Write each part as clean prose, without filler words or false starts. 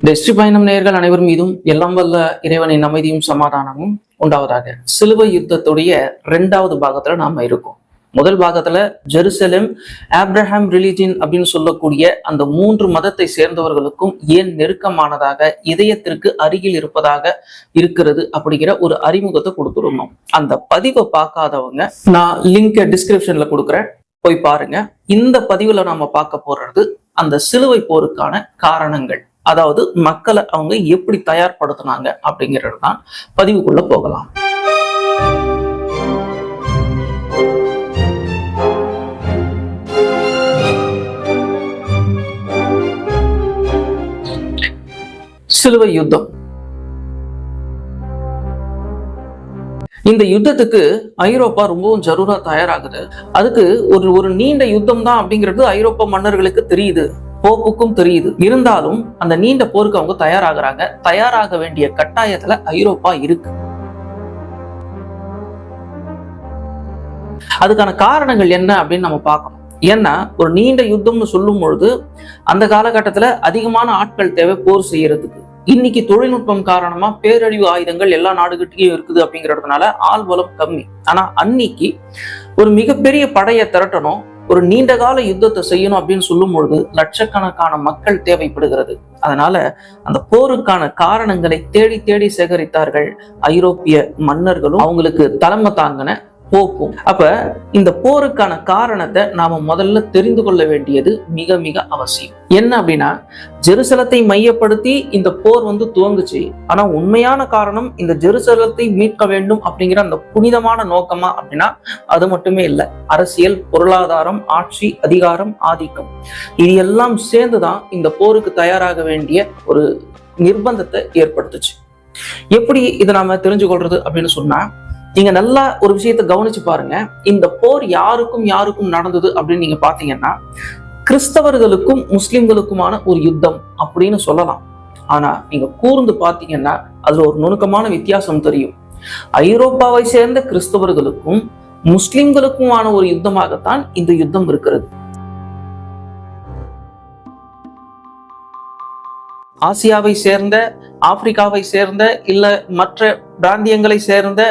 இந்த ஹிஸ்டரி பயணம் நேயர்கள் அனைவர் மீதும் எல்லாம் வல்ல இறைவனின் அமைதியும் சமாதானமும் உண்டாவதாக. சிலுவை யுத்தத்துடைய 2வது பாகத்துல நாம இருக்கோம். முதல் பாகத்துல ஜெருசலேம் ஆப்ரஹாம் ரிலிஜன் அப்படின்னு சொல்லக்கூடிய அந்த 3 மதத்தை சேர்ந்தவர்களுக்கும் ஏன் நெருக்கமானதாக, இதயத்திற்கு அருகில் இருப்பதாக இருக்கிறது அப்படிங்கிற ஒரு அறிமுகத்தை கொடுத்துருந்தோம். அந்த பதிவை பார்க்காதவங்க நான் லிங்க் டிஸ்கிரிப்ஷன்ல கொடுக்குறேன், போய் பாருங்க. இந்த பதிவுல நாம பார்க்க போறது அந்த சிலுவை போருக்கான காரணங்கள், அதாவது மக்களை அவங்க எப்படி தயார்படுத்தினாங்க அப்படிங்கிறது தான். பதிவுக்குள்ள போகலாம். சிலுவை யுத்தம். இந்த யுத்தத்துக்கு ஐரோப்பா ரொம்பவும் ஜரூரா தயாராகுது. அதுக்கு ஒரு நீண்ட யுத்தம் தான் அப்படிங்கிறது ஐரோப்பா மன்னர்களுக்கு தெரியுது, போப்புக்கும் தெரியுது. இருந்தாலும் அந்த நீண்ட போருக்கு அவங்க தயாராகிறாங்க. தயாராக வேண்டிய கட்டாயத்துல ஐரோப்பா இருக்கு. அதுக்கான காரணங்கள் என்ன அப்படின்னு நம்ம பார்க்கணும். ஏன்னா ஒரு நீண்ட யுத்தம்னு சொல்லும் பொழுது அந்த காலகட்டத்துல அதிகமான ஆட்கள் தேவை போர் செய்யறதுக்கு. இன்னைக்கு தொழில்நுட்பம் காரணமா பேரழிவு ஆயுதங்கள் எல்லா நாடுகிட்டையும் இருக்குது அப்படிங்கிறதுனால ஆள் பலம் கம்மி. ஆனா அன்னைக்கு ஒரு மிகப்பெரிய படையை திரட்டணும், ஒரு நீண்ட கால யுத்தத்தை செய்யணும் அப்படின்னு சொல்லும் பொழுது லட்சக்கணக்கான மக்கள் தேவைப்படுகிறது. அதனால அந்த போருக்கான காரணங்களை தேடி தேடி சேகரித்தார்கள் ஐரோப்பிய மன்னர்களும் அவங்களுக்கு தலைமை தாங்கின போக்கும். அப்ப இந்த போருக்கான காரணத்தை நாம முதல்ல தெரிந்து கொள்ள வேண்டியது மிக மிக அவசியம். என்ன அப்படின்னா, ஜெருசலத்தை மையப்படுத்தி இந்த போர் துவங்குச்சு. ஆனா உண்மையான காரணம் இந்த ஜெருசலத்தை மீட்க வேண்டும் அப்படிங்கிற அந்த புனிதமான நோக்கமா அப்படின்னா அது மட்டுமே இல்லை. அரசியல், பொருளாதாரம், ஆட்சி, அதிகாரம், ஆதிக்கம், இது எல்லாம் சேர்ந்துதான் இந்த போருக்கு தயாராக வேண்டிய ஒரு நிர்பந்தத்தை ஏற்படுத்துச்சு. எப்படி இதை நாம தெரிஞ்சு கொள்றது அப்படின்னு சொன்னா, நீங்க நல்லா ஒரு விஷயத்தை கவனிச்சு பாருங்க. இந்த போர் யாருக்கும் நடந்தது அப்படின்னு நீங்க பாத்தீங்கன்னா, கிறிஸ்தவர்களுக்கும் முஸ்லிம்களுக்குமான ஒரு யுத்தம் அப்படின்னு சொல்லலாம். ஆனா நீங்க கூர்ந்து பாத்தீங்கன்னா அதுல ஒரு நுணுக்கமான வித்தியாசம் தெரியும். ஐரோப்பாவை சேர்ந்த கிறிஸ்தவர்களுக்கும் முஸ்லிம்களுக்குமான ஒரு யுத்தமாகத்தான் இந்த யுத்தம் இருக்கிறது. ஆசியாவை சேர்ந்த, ஆப்பிரிக்காவை சேர்ந்த, இல்ல மற்ற பிராந்தியங்களை சேர்ந்த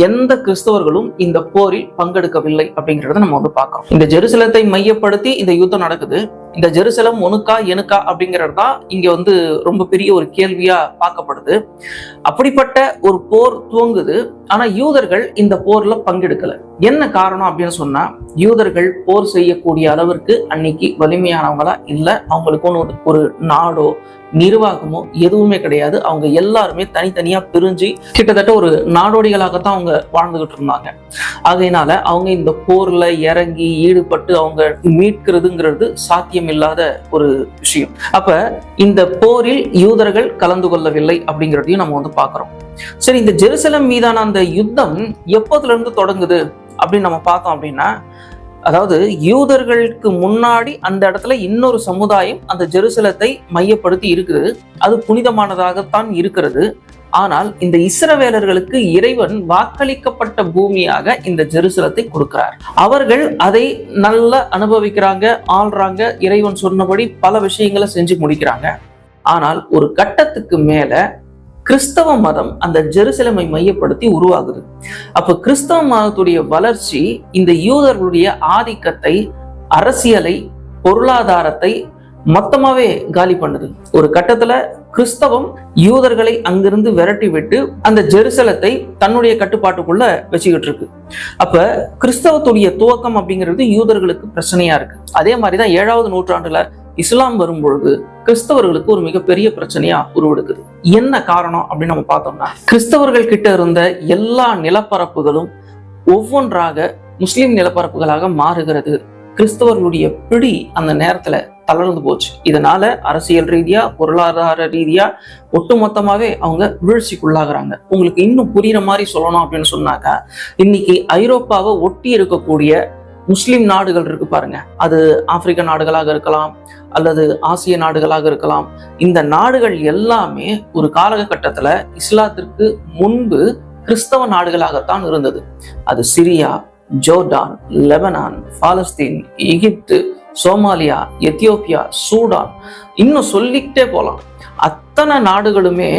எந்த கிறிஸ்தவர்களும் இந்த போரில் பங்கெடுக்கவில்லை அப்படிங்கிறத நம்ம பார்க்கிறோம். இந்த ஜெருசலத்தை மையப்படுத்தி இந்த யுத்தம் நடக்குது. இந்த ஜெருசலம் உனக்கா எனக்கா அப்படிங்கிறது தான் இங்க ரொம்ப பெரிய ஒரு கேள்வியா பார்க்கப்படுது. அப்படிப்பட்ட ஒரு போர் துவங்குது. ஆனா யூதர்கள் இந்த போர்ல பங்கெடுக்கல. என்ன காரணம் அப்படின்னு சொன்னா, யூதர்கள் போர் செய்யக்கூடிய அளவிற்கு அன்னைக்கு வலிமையானவங்களா இல்ல. அவங்களுக்கு ஒரு நாடோ நிர்வாகமோ எதுவுமே கிடையாது. அவங்க எல்லாருமே தனித்தனியா பிரிஞ்சு கிட்டத்தட்ட ஒரு நாடோடிகளாகத்தான் அவங்க வாழ்ந்துகிட்டு இருந்தாங்க. ஆகையினால அவங்க இந்த போர்ல இறங்கி ஈடுபட்டு அவங்க மீட்கிறதுங்கிறது சாத்தியம் இல்லாத ஒரு விஷயம். அப்ப இந்த போரில் யூதர்கள் கலந்து கொள்ளவில்லை அப்படிங்கிறதையும் நம்ம பார்க்கிறோம். சரி, இந்த ஜெருசலம் மீதான அந்த யுத்தம் எப்போதுல இருந்து தொடங்குது அப்படின்னு நம்ம பார்த்தோம் அப்படின்னா, அதாவது யூதர்களுக்கு முன்னாடி அந்த இடத்துல இன்னொரு சமுதாயம் அந்த ஜெருசலத்தை மையப்படுத்தி இருக்குது. அது புனிதமானதாகத்தான் இருக்கிறது. ஆனால் இந்த இஸ்ரவேலர்களுக்கு இறைவன் வாக்களிக்கப்பட்ட பூமியாக இந்த ஜெருசலத்தை கொடுக்கிறார். அவர்கள் அதை நல்லா அனுபவிக்கிறாங்க, ஆள்றாங்க, இறைவன் சொன்னபடி பல விஷயங்களை செஞ்சு முடிக்கிறாங்க. ஆனால் ஒரு கட்டத்துக்கு மேல கிறிஸ்தவ மதம் அந்த ஜெருசலமை மையப்படுத்தி உருவாகுது. அப்ப கிறிஸ்தவ மதத்துடைய வளர்ச்சி இந்த யூதர்களுடைய ஆதிக்கத்தை, அரசியலை, பொருளாதாரத்தை மொத்தமாவே காலி பண்ணுது. ஒரு கட்டத்துல கிறிஸ்தவம் யூதர்களை அங்கிருந்து விரட்டி விட்டு அந்த ஜெருசலத்தை தன்னுடைய கட்டுப்பாட்டுக்குள்ள வச்சுக்கிட்டு இருக்கு. அப்ப கிறிஸ்தவத்துடைய துவக்கம் அப்படிங்கிறது யூதர்களுக்கு பிரச்சனையா இருக்கு. அதே மாதிரிதான் 7வது நூற்றாண்டுல இஸ்லாம் வரும்பொழுது கிறிஸ்தவர்களுக்கு ஒரு மிகப்பெரிய பிரச்சனையா உருவெடுக்குது. என்ன காரணம் அப்படின்னு நம்ம பார்த்தோம்னா, கிறிஸ்தவர்கள் கிட்ட இருந்த எல்லா நிலப்பரப்புகளும் ஒவ்வொன்றாக முஸ்லிம் நிலப்பரப்புகளாக மாறுகிறது. கிறிஸ்தவர்களுடைய பிடி அந்த நேரத்துல தளர்ந்து போச்சு. இதனால அரசியல் ரீதியா, பொருளாதார ரீதியா ஒட்டுமொத்தமாவே அவங்க வீழ்ச்சிக்குள்ளாகிறாங்க. உங்களுக்கு இன்னும் புரியுற மாதிரி சொல்லணும் அப்படின்னு சொன்னாக்கா, இன்னைக்கு ஐரோப்பாவை ஒட்டி இருக்கக்கூடிய முஸ்லிம் நாடுகள் இருக்கு பாருங்க, அது ஆப்பிரிக்க நாடுகளாக இருக்கலாம் அல்லது ஆசிய நாடுகளாக இருக்கலாம். இந்த நாடுகள் எல்லாமே ஒரு காலகட்டத்துல இஸ்லாத்திற்கு முன்பு கிறிஸ்தவ நாடுகளாகத்தான் இருந்தது. அது சிரியா, ஜோர்டான், லெபனான், பாலஸ்தீன், எகிப்து, சோமாலியா, எத்தியோப்பியா, சூடான், இன்னும் சொல்லிக்கிட்டே போலாம். அத்தனை நாடுகளுமே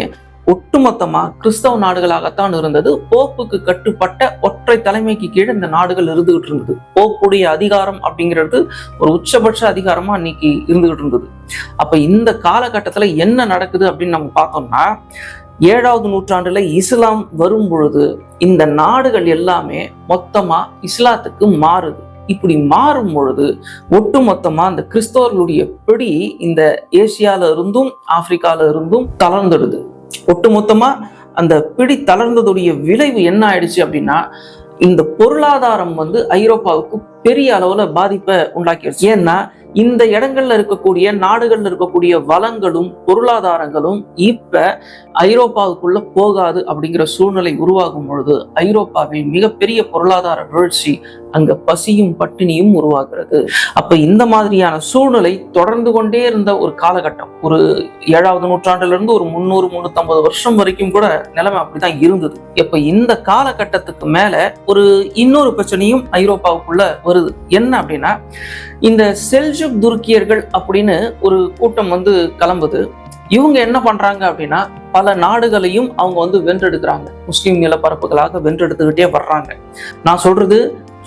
ஒட்டுமொத்தமா கிறிஸ்தவ நாடுகளாகத்தான் இருந்தது. போப்புக்கு கட்டுப்பட்ட ஒற்றை தலைமைக்கு கீழே இந்த நாடுகள் இருந்துகிட்டு இருந்தது. போப்புடைய அதிகாரம் அப்படிங்கிறது ஒரு உச்சபட்ச அதிகாரமா அன்னைக்கு இருந்துகிட்டு இருந்தது. அப்ப இந்த காலகட்டத்துல என்ன நடக்குது அப்படின்னு நம்ம பார்த்தோம்னா, 7வது நூற்றாண்டுல இஸ்லாம் வரும் பொழுது இந்த நாடுகள் எல்லாமே மொத்தமா இஸ்லாத்துக்கு மாறுது. இப்படி மாறும் பொழுது ஒட்டுமொத்தமா அந்த கிறிஸ்தவர்களுடைய பிடி இந்த ஏசியால இருந்தும் ஆப்பிரிக்கால இருந்தும் தளர்ந்துடுது. ஒட்டுமொத்தமா அந்த பிடி தளர்ந்ததுடைய விளைவு என்ன ஆயிடுச்சு அப்படின்னா, இந்த பொருளாதாரம் ஐரோப்பாவுக்கு பெரிய அளவுல பாதிப்பை உண்டாக்கிடுச்சு. ஏன்னா இந்த இடங்கள்ல இருக்கக்கூடிய நாடுகள்ல இருக்கக்கூடிய வளங்களும் பொருளாதாரங்களும் இப்ப ஐரோப்பாவுக்குள்ள போகாது அப்படிங்கிற சூழ்நிலை உருவாகும் பொழுது ஐரோப்பாவில் மிகப்பெரிய பொருளாதார வீழ்ச்சி, அங்க பசியும் பட்டினியும் உருவாகிறது. அப்ப இந்த மாதிரியான சூழ்நிலை தொடர்ந்து கொண்டே இருந்த ஒரு காலகட்டம், ஒரு 7வது நூற்றாண்டுல இருந்து ஒரு 300-350 வருஷம் வரைக்கும் கூட நிலைமை அப்படிதான் இருந்தது. இப்ப இந்த காலகட்டத்துக்கு மேல ஒரு இன்னொரு பிரச்சனையும் ஐரோப்பாவுக்குள்ள வருது. என்ன அப்படின்னா, இந்த செல்ஜுக் துருக்கியர்கள் அப்படின்னு ஒரு கூட்டம் கிளம்புது. இவங்க என்ன பண்றாங்க அப்படின்னா, பல நாடுகளையும் அவங்க வென்றெடுக்கிறாங்க. முஸ்லிம் நிலப்பரப்புகளாக வென்றெடுத்துக்கிட்டே வர்றாங்க. நான் சொல்றது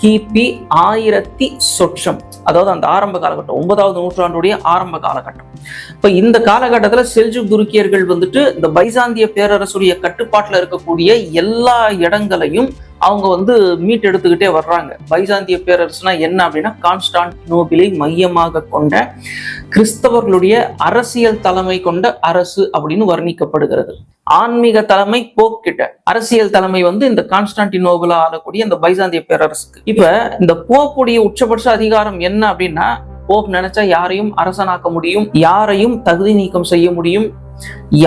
கிபி 1000 சொச்சம், அதாவது அந்த ஆரம்ப காலகட்டம், 9வது நூற்றாண்டுடைய ஆரம்ப காலகட்டம். இப்ப இந்த காலகட்டத்துல செல்ஜுக் துருக்கியர்கள் இந்த பைசாந்திய பேரரசுடைய கட்டுப்பாட்டுல இருக்கக்கூடிய எல்லா இடங்களையும் அவங்க மீட்டெடுத்துக்கிட்டே வர்றாங்க. பைசாந்திய பேரரசுனா என்ன அப்படின்னா, கான்ஸ்டான்டினோபிளை மையமாக கொண்ட கிறிஸ்தவர்களுடைய அரசியல் தலைமை கொண்ட அரசு அப்படின்னு வர்ணிக்கப்படுகிறது. ஆன்மீக தலைமை போப் கிட்ட, அரசியல் தலைமை இந்த கான்ஸ்டான்டினோபிளா ஆளக்கூடிய இந்த பைசாந்திய பேரரசுக்கு. இப்ப இந்த போப்புடைய உச்சபட்ச அதிகாரம் என்ன அப்படின்னா, போப் நினைச்சா யாரையும் அரசனாக்க முடியும், யாரையும் தகுதி நீக்கம் செய்ய முடியும்,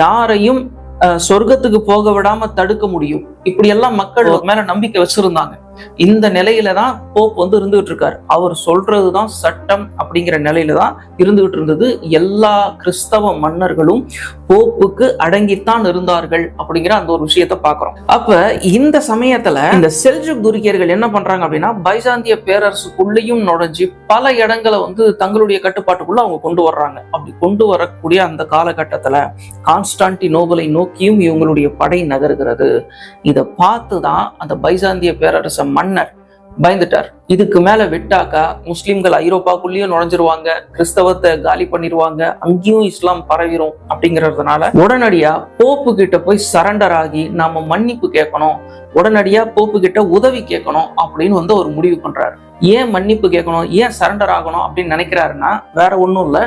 யாரையும் சொர்க்கத்துக்கு போக விடாம தடுக்க முடியும். இப்படி எல்லாம் மக்கள் மேல நம்பிக்கை வச்சிருந்தாங்க. இந்த நிலையில தான் போப் இருந்துகிட்டு இருக்காரு. அவர் சொல்றதுதான் சட்டம் அப்படிங்கிற நிலையில தான் இருந்துகிட்டு இருந்தது. எல்லா கிறிஸ்தவ மன்னர்களும் போப்புக்கு அடங்கித்தான் இருந்தார்கள் அப்படிங்கிற அந்த ஒரு விஷயத்த பாக்குறோம். அப்ப இந்த சமயத்துல இந்த செல்ஜுக் துருக்கியர்கள் என்ன பண்றாங்க அப்படின்னா, பைசாந்திய பேரரசுக்குள்ளேயும் நுழைஞ்சு பல இடங்களை தங்களுடைய கட்டுப்பாட்டுக்குள்ள அவங்க கொண்டு வர்றாங்க. அப்படி கொண்டு வரக்கூடிய அந்த காலகட்டத்துல கான்ஸ்டான்டினோபிளை நோக்கியும் இவங்களுடைய படை நகர்கிறது. இதை பார்த்துதான் அந்த பைசாந்திய பேரரச மன்னர் பயந்துட்டார். இதுக்கு மேல விட்டாக்கா முஸ்லிம்கள் ஐரோப்பாக்குள்ளேயும் நுழைஞ்சிருவாங்க, கிறிஸ்தவத்தை காலி பண்ணிடுவாங்க, அங்கேயும் இஸ்லாம் பரவிரும் அப்படிங்கிறதுனால உடனடியா போப்பு கிட்ட போய் சரண்டர் ஆகி நாம மன்னிப்பு கேட்கணும், உடனடியா போப்பு கிட்ட உதவி கேட்கணும் அப்படின்னு ஒரு முடிவு பண்றாரு. ஏன் மன்னிப்பு கேட்கணும், ஏன் சரண்டர் ஆகணும் அப்படின்னு நினைக்கிறாருன்னா, வேற ஒண்ணும் இல்ல,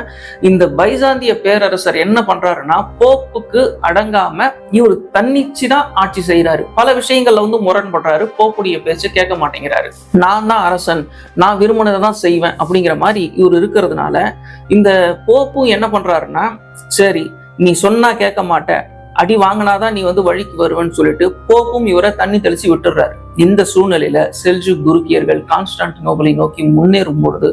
இந்த பைசாந்திய பேரரசர் என்ன பண்றாருன்னா, போப்புக்கு அடங்காம இவர் தன்னிச்சுதான் ஆட்சி செய்யறாரு. பல விஷயங்கள்ல முரண்படுறாரு. போப்புடைய பேச்சு கேட்க மாட்டேங்கிறாரு. நான் தான் அரசன், நான் விரும்பினதை தான் செய்வேன் அப்படிங்கிற மாதிரி இவர் இருக்கிறதுனால இந்த போப்பு என்ன பண்றாருன்னா, சரி நீ சொன்னா கேட்க மாட்ட, அடி வாங்கினாதான் நீ வழிக்கு வருவேன்னு சொல்லிட்டு போப்பும் இவரை தண்ணி தெளிச்சு விட்டுறாரு. இந்த சூழ்நிலையில செல்ஜுக் துருக்கியர்கள் கான்ஸ்டான்டினோபிளை நோக்கி முன்னேறும் பொழுது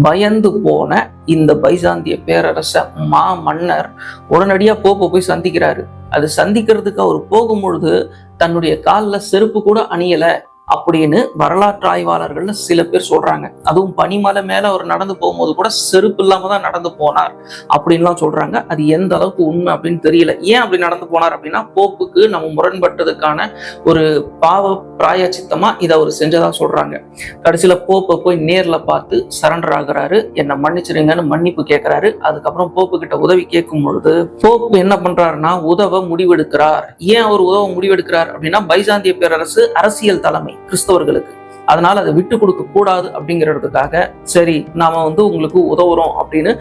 பயந்து போன இந்த பைசாந்திய பேரரச மன்னர் உடனடியா போப்பை போய் சந்திக்கிறாரு. அது சந்திக்கிறதுக்கு அவர் போகும் பொழுது தன்னுடைய காலில் செருப்பு கூட அணியல அப்படின்னு வரலாற்று ஆய்வாளர்கள் சில பேர் சொல்றாங்க. அதுவும் பனிமலை மேல அவர் நடந்து போகும்போது கூட செருப்பு இல்லாம தான் நடந்து போனார் அப்படின்லாம் சொல்றாங்க. அது எந்த அளவுக்கு உண்மை அப்படின்னு தெரியல. ஏன் அப்படி நடந்து போனார் அப்படின்னா, போப்புக்கு நம்ம முரண்பட்டதுக்கான ஒரு பாவ பிராயச்சித்தமா இதை அவர் செஞ்சதா சொல்றாங்க. கடைசியில போப்பை போய் நேர்ல பார்த்து சரண்டர் ஆகுறாரு, என்னை மன்னிச்சிருங்கன்னு மன்னிப்பு கேட்கிறாரு. அதுக்கப்புறம் போப்பு கிட்ட உதவி கேட்கும் பொழுது போப்பு என்ன பண்றாருன்னா உதவ முடிவெடுக்கிறார். ஏன் அவர் உதவ முடிவெடுக்கிறார் அப்படின்னா, பைசாந்திய பேரரசு அரசியல் தலைமை கிறிஸ்தவர்களுக்கு, அதனால அதை விட்டு கொடுக்க கூடாது அப்படிங்கிறதுக்காக சரி நாம உங்களுக்கு உதவுறோம் அப்படின்னு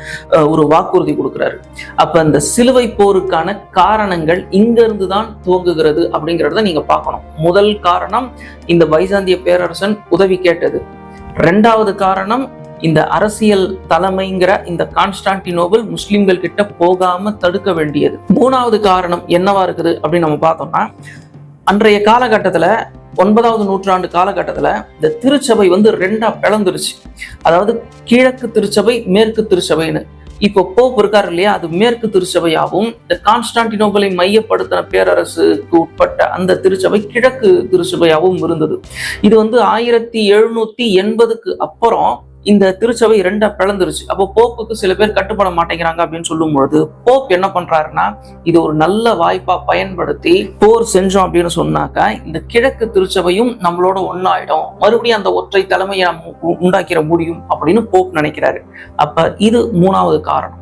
ஒரு வாக்குறுதி கொடுக்கிறாரு. அப்ப இந்த சிலுவை போருக்கான காரணங்கள் இங்க இருந்துதான் துவங்குகிறது அப்படிங்கிறத நீங்க பார்க்கணும். முதல் காரணம் இந்த பைசாந்திய பேரரசன் உதவி கேட்டது. 2வது காரணம் இந்த அரசியல் தலைமைங்கிற இந்த கான்ஸ்டான்டினோபிள் முஸ்லிம்கள் கிட்ட போகாம தடுக்க வேண்டியது. 3வது காரணம் என்னவா இருக்குது அப்படின்னு நம்ம பார்த்தோம்னா, அன்றைய காலகட்டத்துல 9வது நூற்றாண்டு காலகட்டத்துல இந்த திருச்சபை 2ஆ பிளந்துருச்சு. அதாவது கிழக்கு திருச்சபை, மேற்கு திருச்சபைன்னு. இப்போ போப் இருக்காரு இல்லையா, அது மேற்கு திருச்சபையாகவும், இந்த கான்ஸ்டான்டினோபிளை மையப்படுத்தின பேரரசுக்கு உட்பட்ட அந்த திருச்சபை கிழக்கு திருச்சபையாகவும் இருந்தது. இது 1780க்கு அப்புறம் இந்த திருச்சபை ரெண்டா பிளந்துருச்சு. அப்போ போப்புக்கு சில பேர் கட்டுப்பட மாட்டேங்கிறாங்க அப்படின்னு சொல்லும் பொழுது போப் என்ன பண்றாருன்னா, இது ஒரு நல்ல வாய்ப்பா பயன்படுத்தி போர் செஞ்சோம் அப்படின்னு சொன்னாக்கா இந்த கிழக்கு திருச்சபையும் நம்மளோட ஒன்னாயிடும், மறுபடியும் அந்த ஒற்றை தலைமையை உண்டாக்கிட முடியும் அப்படின்னு போப் நினைக்கிறாரு. அப்ப இது மூணாவது காரணம்.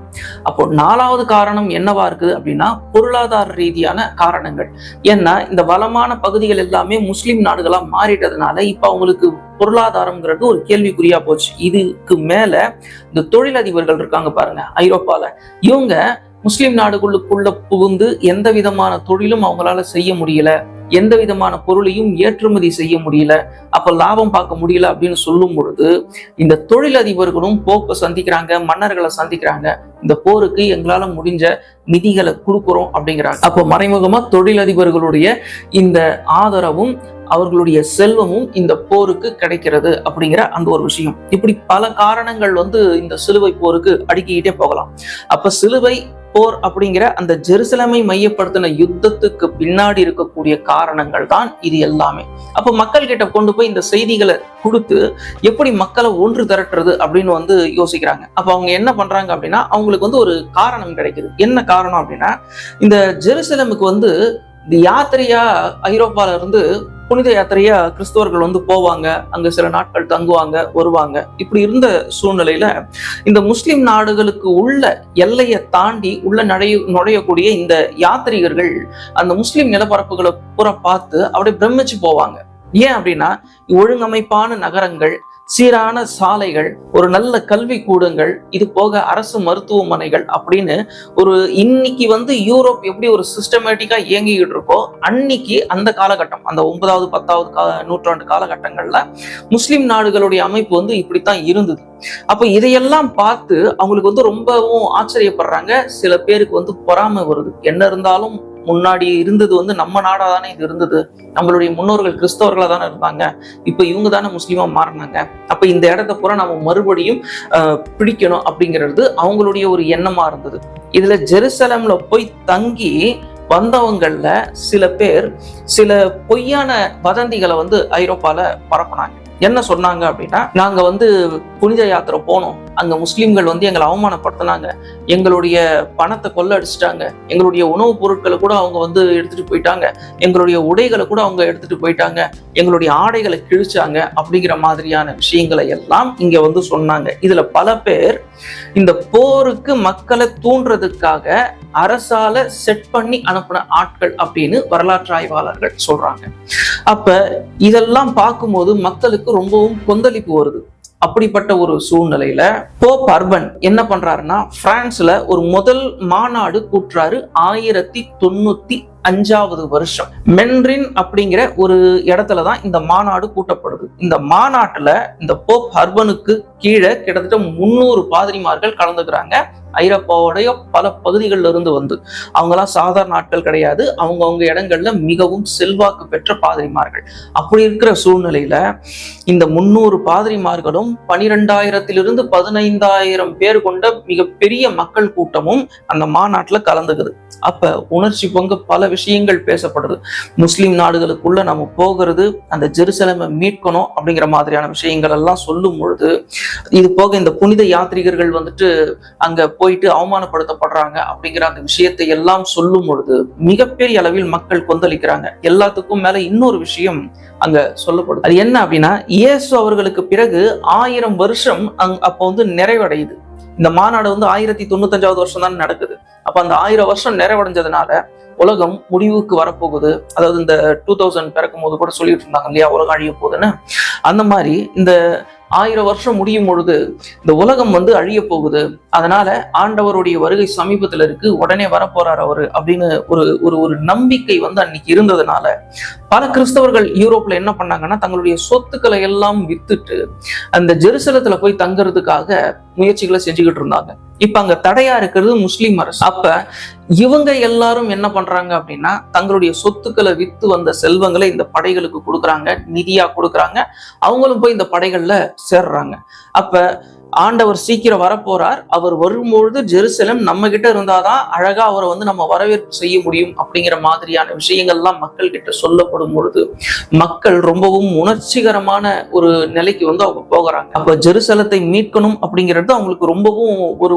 அப்போ நாலாவது காரணம் என்னவா இருக்குது அப்படின்னா பொருளாதார ரீதியான காரணங்கள். ஏன்னா இந்த வளமான பகுதிகள் எல்லாமே முஸ்லிம் நாடுகளா மாறிட்டதுனால இப்ப அவங்களுக்கு பொருளாதாரம்ங்கிறது ஒரு கேள்விக்குறியா போச்சு. இதுக்கு மேல இந்த தொழிலதிபர்கள் இருக்காங்க பாருங்க ஐரோப்பால, இவங்க முஸ்லிம் நாடுகளுக்குள்ள புகுந்து எந்த விதமான தொழிலும் அவங்களால செய்ய முடியல, எந்த விதமான பொருளையும் ஏற்றுமதி செய்ய முடியல, அப்ப லாபம் பார்க்க முடியல அப்படின்னு சொல்லும் பொழுது இந்த தொழிலதிபர்களும் போப்பை சந்திக்கிறாங்க, மன்னர்களை சந்திக்கிறாங்க. இந்த போருக்கு எங்களால முடிஞ்ச நிதிகளை கொடுக்குறோம் அப்படிங்கிறாங்க. அப்போ மறைமுகமா தொழிலதிபர்களுடைய இந்த ஆதரவும் அவர்களுடைய செல்வமும் இந்த போருக்கு கிடைக்கிறது அப்படிங்கிற அந்த ஒரு விஷயம். இப்படி பல காரணங்கள் இந்த சிலுவை போருக்கு அடுக்கிக்கிட்டே போகலாம். அப்ப சிலுவை போர் அப்படிங்கிற அந்த ஜெருசலேமை மையப்படுத்தின யுத்தத்துக்கு பின்னாடி இருக்கக்கூடிய காரணங்கள் தான் இது எல்லாமே. அப்ப மக்கள் கிட்ட கொண்டு போய் இந்த செய்திகளை கொடுத்து எப்படி மக்களை ஒன்று திரட்டுறது அப்படின்னு யோசிக்கிறாங்க. அப்ப அவங்க என்ன பண்றாங்க அப்படின்னா அவங்களுக்கு ஒரு காரணம் கிடைக்குது. என்ன காரணம் அப்படின்னா இந்த ஜெருசலேமுக்கு இந்த யாத்திரையா ஐரோப்பால இருந்து புனித யாத்திரையா கிறிஸ்தவர்கள் போவாங்க, அங்க சில நாட்கள் தங்குவாங்க, வருவாங்க. இப்படி இருந்த சூழ்நிலையில இந்த முஸ்லிம் நாடுகளுக்கு உள்ள எல்லையை தாண்டி உள்ள நுழையக்கூடிய இந்த யாத்ரீகர்கள் அந்த முஸ்லிம் நிலப்பரப்புகளை பூரா பார்த்து அப்படியே பிரமிச்சு போவாங்க. ஏன் அப்படின்னா ஒழுங்கமைப்பான நகரங்கள், சீரான சாலைகள், ஒரு நல்ல கல்வி கூடங்கள், இது போக அரசு மருத்துவமனைகள் அப்படின்னு ஒரு இன்னைக்கு யூரோப் எப்படி ஒரு சிஸ்டமேட்டிக்கா இயங்கிக்கிட்டு இருக்கோ அன்னைக்கு அந்த காலகட்டம், அந்த 9வது 10வது நூற்றாண்டு காலகட்டங்கள்ல முஸ்லிம் நாடுகளுடைய அமைப்பு இப்படித்தான் இருந்தது. அப்ப இதையெல்லாம் பார்த்து அவங்களுக்கு ரொம்பவும் ஆச்சரியப்படுறாங்க. சில பேருக்கு பொறாமை வருது. என்ன இருந்தாலும் முன்னாடி இருந்தது நம்ம நாடா தானே இது இருந்தது, நம்மளுடைய முன்னோர்கள் கிறிஸ்தவர்களா தானே இருந்தாங்க, இப்ப இவங்க தானே முஸ்லீமா மாறினாங்க, அப்ப இந்த இடத்த பூரா நம்ம மறுபடியும் பிடிக்கணும் அப்படிங்கிறது அவங்களுடைய ஒரு எண்ணமா இருந்தது. இதுல ஜெருசலேம்ல போய் தங்கி வந்தவங்கள்ல சில பேர் சில பொய்யான வதந்திகளை ஐரோப்பால பரப்புனாங்க. என்ன சொன்னாங்க அப்படின்னா, நாங்க புனித யாத்திரை போனோம், அங்க முஸ்லிம்கள் எங்களை அவமானப்படுத்தினாங்க, எங்களுடைய பணத்தை கொள்ளடிச்சிட்டாங்க, எங்களுடைய உணவுப் பொருட்களை கூட அவங்க எடுத்துட்டு போயிட்டாங்க, எங்களுடைய உடைகளை கூட அவங்க எடுத்துட்டு போயிட்டாங்க, எங்களுடைய ஆடைகளை கிழிச்சாங்க அப்படிங்கிற மாதிரியான விஷயங்களை எல்லாம் இங்க சொன்னாங்க. இதுல பல பேர் இந்த போருக்கு மக்களை தூண்டுறதுக்காக அரசால செட் பண்ணி அனுப்பின ஆட்கள் அப்படின்னு வரலாற்று ஆய்வாளர்கள் சொல்றாங்க. அப்ப இதெல்லாம் பார்க்கும்போது மக்களுக்கு ரொம்பவும் கொந்தளிப்பு வருது. அப்படிப்பட்ட ஒரு சூழ்நிலையில போப் அர்பன் என்ன பண்றாருன்னா பிரான்ஸ்ல ஒரு முதல் மாநாடு கூட்டுறாரு. 1095வது வருஷம் மென்ரின் அப்படிங்கிற ஒரு இடத்துலதான் இந்த மாநாடு கூட்டப்படுது. இந்த மாநாட்டுல இந்த போப் அர்பனுக்கு கீழே கிட்டத்தட்ட 300 பாதிரிமார்கள் கலந்துக்கிறாங்க. ஐரோப்பாவுடைய பல பகுதிகளில் இருந்து அவங்கெல்லாம் சாதாரண ஆட்கள் கிடையாது, அவங்க இடங்கள்ல மிகவும் செல்வாக்கு பெற்ற பாதிரிமார்கள். அப்படி இருக்கிற சூழ்நிலையில இந்த 300 பாதிரிமார்களும் 12,000 to 15,000 பேர் கொண்ட மிகப்பெரிய மக்கள் கூட்டமும் அந்த மாநாட்டுல கலந்துக்குது. அப்ப உணர்ச்சி பொங்க பல விஷயங்கள் பேசப்படுது. முஸ்லிம் நாடுகளுக்குள்ள நம்ம போகிறது, அந்த ஜெருசலேமை மீட்கணும் அப்படிங்கிற மாதிரியான விஷயங்கள் எல்லாம் சொல்லும் பொழுது, இது போக இந்த புனித யாத்ரீகர்கள் அங்க போயிட்டு அவமானப்படுத்தப்படுறாங்க அப்படிங்கிற அந்த விஷயத்தை எல்லாம் சொல்லும் பொழுது மிகப்பெரிய அளவில் மக்கள் கொந்தளிக்கிறாங்க. எல்லாத்துக்கும் மேல இன்னொரு விஷயம் அங்க சொல்லப்படுது. அது என்ன அப்படின்னா, இயேசு அவர்களுக்கு பிறகு 1000 வருஷம் அப்ப நிறைவடையுது. இந்த மாநாடு 1095வது வருஷம் தான் நடக்குது. அப்ப அந்த 1000 வருஷம் நிறைவடைஞ்சதுனால உலகம் முடிவுக்கு வரப்போகுது. அதாவது இந்த 2000 பிறக்கும் போது கூட சொல்லிட்டு இருந்தாங்க இல்லையா, உலகம் அழிய போகுதுன்னு. அந்த மாதிரி இந்த 1000 வருஷம் முடியும் பொழுது இந்த உலகம் அழிய போகுது, அதனால ஆண்டவருடைய வருகை சமீபத்துல இருக்கு, உடனே வரப்போறார் அவரு அப்படின்னு ஒரு நம்பிக்கை அன்னைக்கு இருந்ததுனால பல கிறிஸ்தவர்கள் யூரோப்ல என்ன பண்ணாங்கன்னா, தங்களுடைய சொத்துக்களை எல்லாம் வித்துட்டு அந்த ஜெருசலத்துல போய் தங்கறதுக்காக முயற்சிகளை செஞ்சுக்கிட்டு இருந்தாங்க. இப்ப அங்க தடையா இருக்கிறது முஸ்லிம் அரசு. அப்ப இவங்க எல்லாரும் என்ன பண்றாங்க அப்படின்னா, தங்களுடைய சொத்துக்களை வித்து வந்த செல்வங்களை இந்த படைகளுக்கு கொடுக்குறாங்க, நிதியா கொடுக்குறாங்க. அவங்களும் போய் இந்த படைகள்ல சேர்றாங்க. அப்ப ஆண்டவர் சீக்கிரம் வரப்போறார், அவர் வரும்பொழுது ஜெருசலம் நம்ம கிட்ட இருந்தாதான் அழகா அவரை நம்ம வரவேற்பு செய்ய முடியும் அப்படிங்கிற மாதிரியான விஷயங்கள்லாம் மக்கள் கிட்ட சொல்லப்படும் பொழுது மக்கள் ரொம்பவும் உணர்ச்சிகரமான ஒரு நிலைக்கு அவங்க போகிறாங்க. அப்ப ஜெருசலத்தை மீட்கணும் அப்படிங்கிறது அவங்களுக்கு ரொம்பவும்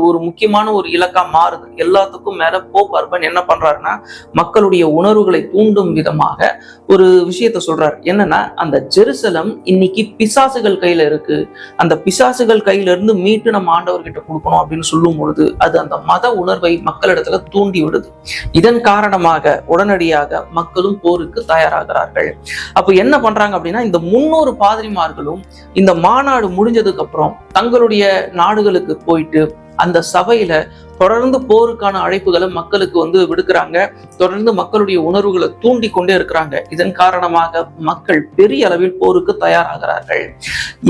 ஒரு முக்கியமான ஒரு இலக்கா மாறுது. எல்லாத்துக்கும் மேல போப் அர்பன் என்ன பண்றாருன்னா, மக்களுடைய உணர்வுகளை தூண்டும் விதமாக ஒரு விஷயத்த சொல்றாரு. என்னன்னா, அந்த ஜெருசலம் இன்னைக்கு பிசாசுகள் கையில இருக்கு, அந்த பிசாசுகள் கையில இருந்து மீட்டு நம்ம ஆண்டவர்கிட்ட கொடுக்கணும் அப்படின்னு சொல்லும் பொழுது அது அந்த மத உணர்வை மக்களிடத்துல தூண்டி விடுது. இதன் காரணமாக உடனடியாக மக்களும் போருக்கு தயாராகிறார்கள். அப்ப என்ன பண்றாங்க அப்படின்னா, இந்த 300 பாதிரிமார்களும் இந்த மாநாடு முடிஞ்சதுக்கு அப்புறம் தங்களுடைய நாடுகளுக்கு போயிட்டு அந்த சபையில தொடர்ந்து போருக்கான அழைப்புகளை மக்களுக்கு விடுக்கிறாங்க. தொடர்ந்து மக்களுடைய உணர்வுகளை தூண்டி கொண்டே இருக்கிறாங்க. இதன் காரணமாக மக்கள் பெரிய அளவில் போருக்கு தயாராகிறார்கள்.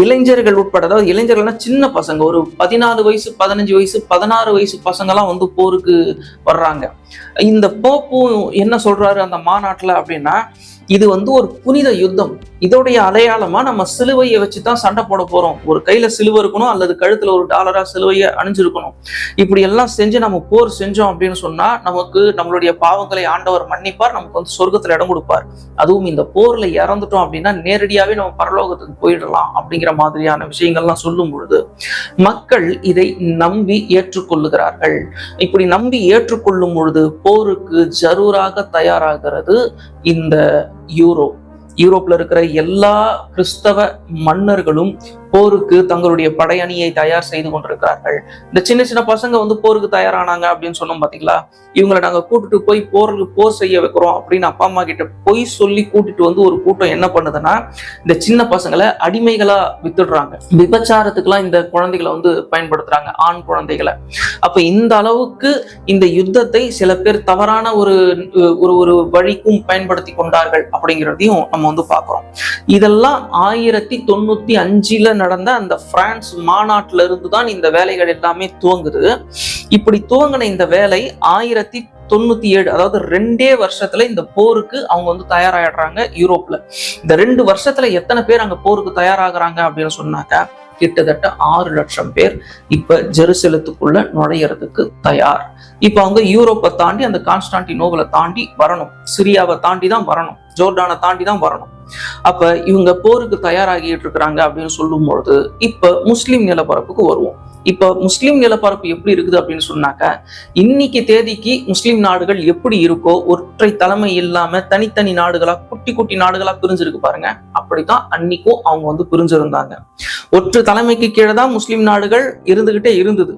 இளைஞர்கள் உட்பட, அதாவது இளைஞர்கள்னா சின்ன பசங்க, ஒரு 14 வயசு 15 வயசு 16 வயசு பசங்கெல்லாம் போருக்கு வர்றாங்க. இந்த போப்பு என்ன சொல்றாரு அந்த மாநாட்டுல அப்படின்னா, இது ஒரு புனித யுத்தம், இதோடைய அடையாளமா நம்ம சிலுவையை வச்சுதான் சண்டை போட போறோம். ஒரு கையில சிலுவை இருக்கணும், அல்லது கழுத்துல ஒரு டாலரா சிலுவையை அணிஞ்சிருக்கணும். இப்படி எல்லாம் செஞ்சு நம்ம போர் செஞ்சோம் அப்படின்னு சொன்னா நமக்கு நம்மளுடைய பாவங்களை ஆண்டவர் மன்னிப்பார், நமக்கு சொர்க்கத்துல இடம் கொடுப்பார். அதுவும் இந்த போர்ல இறந்துட்டோம் அப்படின்னா நேரடியாவே நம்ம பரலோகத்துக்கு போயிடலாம் அப்படிங்கிற மாதிரியான விஷயங்கள்லாம் சொல்லும் பொழுது மக்கள் இதை நம்பி ஏற்றுக்கொள்ளுகிறார்கள். இப்படி நம்பி ஏற்றுக்கொள்ளும் பொழுது போருக்கு ஜரூராக தயாராகிறது இந்த யூரோப்ல இருக்கிற எல்லா கிறிஸ்தவ மன்னர்களும் போருக்கு தங்களுடைய படையணியை தயார் செய்து கொண்டிருக்கிறார்கள். இந்த சின்ன சின்ன பசங்க போருக்கு தயாரானாங்க அப்படின்னு சொன்னோம் பாத்தீங்களா, இவங்களை நாங்க கூட்டிட்டு போய் போர் செய்ய வைக்கிறோம் அப்படின்னு அப்பா அம்மா கிட்ட போய் சொல்லி கூட்டிட்டு ஒரு கூட்டம் என்ன பண்ணுதுன்னா, இந்த சின்ன பசங்களை அடிமைகளா வித்துடுறாங்க. விபச்சாரத்துக்குலாம் இந்த குழந்தைகளை பயன்படுத்துறாங்க, ஆண் குழந்தைகளை. அப்ப இந்த அளவுக்கு இந்த யுத்தத்தை சில பேர் தவறான ஒரு வழிக்கும் பயன்படுத்தி கொண்டார்கள் அப்படிங்கிறதையும் நம்ம பார்க்கிறோம். இதெல்லாம் 1095 நடந்த அந்த பிரான்ஸ் மாநாட்டில இருந்து தான் இந்த வேலைகள் எல்லாமே துவங்குது. இப்படி துவங்கின இந்த வேலை 1097, அதாவது 2 வருஷத்துல இந்த போருக்கு அவங்க தயாராயிடுறாங்க யூரோப்ல. இந்த 2 வருஷத்துல எத்தனை பேர் அங்க போருக்கு தயாராகிறாங்க அப்படின்னு சொன்னாக்க கிட்டத்தட்ட 6 லட்சம் பேர் இப்ப ஜெருசலத்துக்குள்ள நுழையறதுக்கு தயார். இப்ப அவங்க யூரோப்பை தாண்டி அந்த கான்ஸ்டான்டினோபிளை தாண்டி வரணும், சிரியாவை தாண்டி தான் வரணும், ஜோர்டானை தாண்டி தான் வரணும். அப்ப இவங்க போருக்கு தயாராகிட்டு இருக்கிறாங்க அப்படின்னு சொல்லும் பொழுது இப்ப முஸ்லிம் நிலப்பரப்புக்கு வருவோம். இப்ப முஸ்லிம் நிலப்பரப்பு எப்படி இருக்குது அப்படின்னு சொன்னாக்க, இன்னைக்கு தேதிக்கு முஸ்லிம் நாடுகள் எப்படி இருக்கோ, ஒற்றை தலைமை இல்லாம தனித்தனி நாடுகளா குட்டி குட்டி நாடுகளா பிரிஞ்சிருக்கு பாருங்க, அப்படித்தான் அன்னைக்கும் அவங்க பிரிஞ்சிருந்தாங்க. ஒற்று தலைமைக்கு கீழே தான் முஸ்லிம் நாடுகள் இருந்துகிட்டே இருந்தது.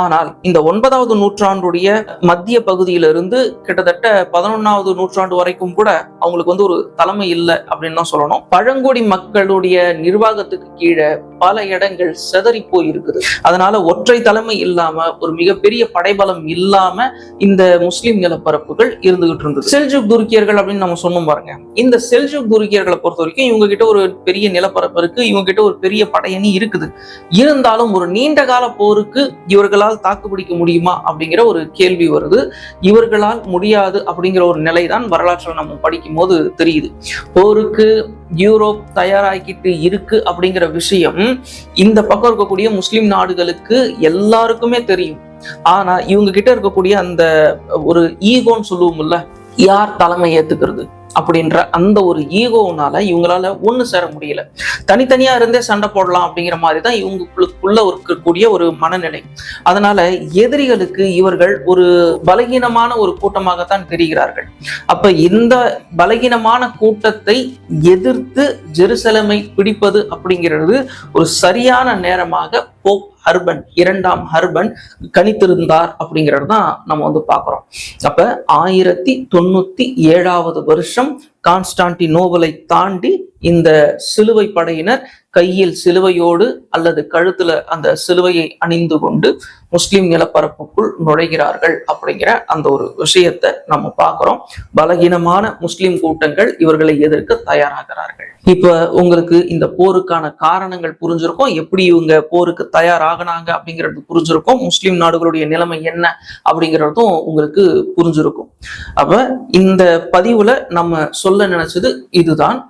ஆனால் இந்த 9வது நூற்றாண்டுடைய மத்திய பகுதியிலிருந்து கிட்டத்தட்ட 11வது நூற்றாண்டு வரைக்கும் கூட அவங்களுக்கு ஒரு தலைமை இல்லை அப்படின்னு தான் சொல்லணும். பழங்குடி மக்களுடைய நிர்வாகத்துக்கு கீழே பல இடங்கள் செதறி போயிருக்குது. அதனால ஒற்றை தலைமை இல்லாம ஒரு மிகப்பெரிய படைபலம் இல்லாம இந்த முஸ்லிம் நிலப்பரப்புகள் இருந்துகிட்டு இருந்தது. செல்ஜுக் துருக்கியர்கள் அப்படின்னு நம்ம சொன்னோம் பாருங்க. இந்த செல்ஜுக் துருக்கியர்களை பொறுத்த வரைக்கும் இவங்க கிட்ட ஒரு பெரிய நிலப்பரப்பு இருக்கு, இவங்க கிட்ட ஒரு பெரிய படையணி இருக்குது. இருந்தாலும் ஒரு நீண்ட கால போருக்கு இவர்களால் தாக்குப்பிடிக்க முடியுமா அப்படிங்கிற ஒரு கேள்வி வருது. இவர்களால் முடியாது அப்படிங்கிற ஒரு நிலைதான் வரலாற்றில் நம்ம படிக்கும் போது தெரியுது. போருக்கு யூரோப் தயாராகிட்டு இருக்கு அப்படிங்கிற விஷயம் இந்த பக்கம் இருக்கக்கூடிய முஸ்லிம் நாடுகளுக்கு எல்லாருக்குமே தெரியும். ஆனா இவங்க கிட்ட இருக்கக்கூடிய அந்த ஒரு ஈகோன்னு சொல்லுவோம்ல, யார் தலைமை ஏத்துக்கிறது அப்படின்ற அந்த ஒரு ஈகோனால இவங்களால ஒண்ணு சேர முடியல. தனித்தனியா இருந்தே சண்டை போடலாம் அப்படிங்கிற மாதிரி தான் இவங்களுக்குள்ள இருக்கக்கூடிய ஒரு மனநிலை. அதனால எதிரிகளுக்கு இவர்கள் ஒரு பலகீனமான ஒரு கூட்டமாகத்தான் தெரிகிறார்கள். அப்ப இந்த பலகீனமான கூட்டத்தை எதிர்த்து ஜெருசலமை பிடிப்பது அப்படிங்கிறது ஒரு சரியான நேரமாக போப் அர்பன் 2ஆம் அர்பன் கணித்திருந்தார் அப்படிங்கிறது தான் நம்ம பார்க்கிறோம். அப்ப 1097வது வருஷம் கான்ஸ்டான்டினோபிளை தாண்டி இந்த சிலுவை படையினர் கையில் சிலுவையோடு அல்லது கழுத்துல அந்த சிலுவையை அணிந்து கொண்டு முஸ்லிம் நிலப்பரப்புக்குள் நுழைகிறார்கள் அப்படிங்கிற அந்த ஒரு விஷயத்தை நம்ம பார்க்கிறோம். பலகீனமான முஸ்லிம் கூட்டங்கள் இவர்களை எதிர்க்க தயாராகிறார்கள். இப்ப உங்களுக்கு இந்த போருக்கான காரணங்கள் புரிஞ்சிருக்கும், எப்படி இவங்க போருக்கு தயாராகினாங்க அப்படிங்கிறது புரிஞ்சிருக்கும், முஸ்லிம் நாடுகளுடைய நிலைமை என்ன அப்படிங்கிறதும் உங்களுக்கு புரிஞ்சிருக்கும். அப்ப இந்த பதிவுல நம்ம சொல்ல நினைச்சது இதுதான்.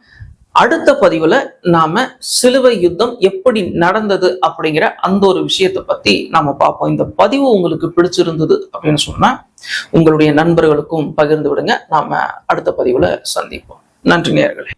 அடுத்த பதிவுல நாம சிலுவை யுத்தம் எப்படி நடந்தது அப்படிங்கிற அந்த ஒரு விஷயத்தை பத்தி நாம பார்ப்போம். இந்த பதிவு உங்களுக்கு பிடிச்சிருந்தது அப்படின்னு சொன்னா உங்களுடைய நண்பர்களுக்கும் பகிர்ந்து விடுங்க. நாம அடுத்த பதிவுல சந்திப்போம். நன்றி நேயர்களே.